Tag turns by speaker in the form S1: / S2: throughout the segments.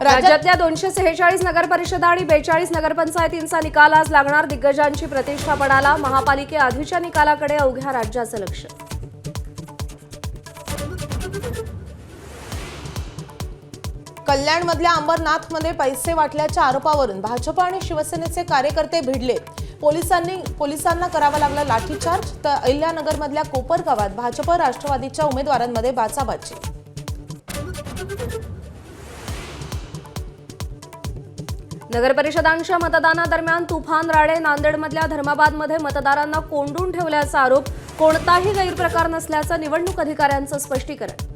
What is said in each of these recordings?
S1: राज्यातल्या 246 नगरपरिषदा आणि 42 नगरपंचायतींचा निकाल आज लागणार. दिग्गजांची प्रतिष्ठा पणाला. महापालिकेआधीच्या निकालाकडे अवघ्या राज्याचं लक्ष.
S2: कल्याणमधल्या अंबरनाथमध्ये पैसे वाटल्याच्या आरोपावरून भाजप आणि शिवसेनेचे कार्यकर्ते भिडले. पोलिसांना करावा लागला लाठीचार्ज. तर अहिल्यानगरमधल्या कोपर गावात भाजप राष्ट्रवादीच्या उमेदवारांमध्ये बाचाबाची.
S1: नगरपरिषदांच्या मतदानादरम्यान तुफान राडे. नांदेडमधल्या धर्माबादमध्ये मतदारांना कोंडून ठेवल्याचा आरोप. कोणताही गैरप्रकार नसल्याचं निवडणूक अधिकाऱ्यांचं स्पष्टीकरण.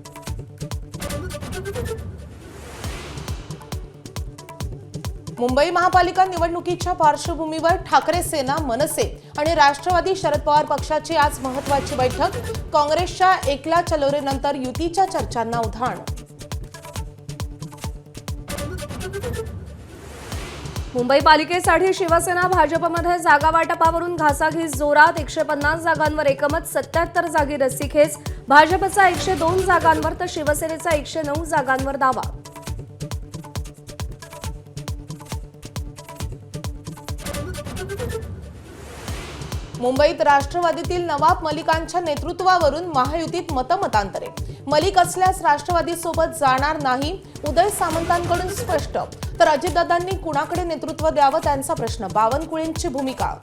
S2: मुंबई महापालिका निवडणुकीच्या पार्श्वभूमीवर ठाकरे सेना, मनसे आणि राष्ट्रवादी शरद पवार पक्षाची आज महत्त्वाची बैठक. काँग्रेसच्या एकला चलोरेनंतर युतीच्या चर्चांना उधाण.
S1: मुंबई पालिकेसाठी शिवसेना भाजपमध्ये जागा वाटपावरून घासाघीस जोरात. 150 जागांवर एकमत. 77 जागी रस्सीखेच. भाजपचा 102 जागांवर तर शिवसेनेचा 109 जागांवर दावा.
S2: मुंबईत राष्ट्रवादीतील नवाब मलिकांच्या नेतृत्वावरून महायुतीत मतमतांतरे. मलिक असल्यास राष्ट्रवादीसोबत जाणार नाही. उदय सामंतांकडून स्पष्ट. तर अजितदादांनी कुणाकडे नेतृत्व द्यावं त्यांचा प्रश्न. बावनकुळेंची भूमिका.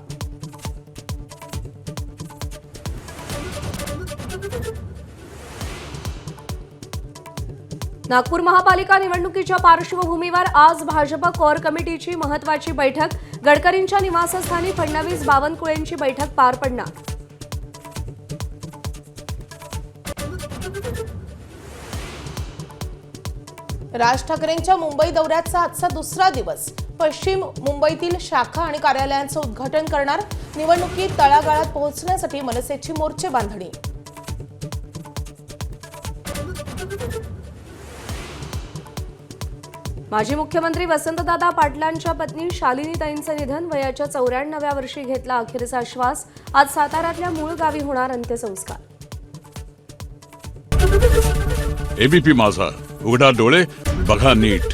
S1: नागपूर महापालिका निवडणुकीच्या पार्श्वभूमीवर आज भाजप कोर कमिटीची महत्त्वाची बैठक. गडकरींच्या निवासस्थानी फडणवीस बावनकुळेंची बैठक पार पडणार.
S2: राज ठाकरेंच्या मुंबई दौऱ्याचा आजचा दुसरा दिवस. पश्चिम मुंबईतील शाखा आणि कार्यालयांचं उद्घाटन करणार. निवडणुकीत तळागाळात पोहोचण्यासाठी मनसेची मोर्चे बांधणी.
S1: माजी मुख्यमंत्री वसंतदादा पाटलांच्या पत्नी शालिनीताईंचं निधन. वयाच्या 94व्या वर्षी घेतला अखेरचा श्वास. आज साताऱ्यातल्या मूळ गावी होणार अंत्यसंस्कार.
S3: एबीपी माझा, उघडा डोळे बघा नीट.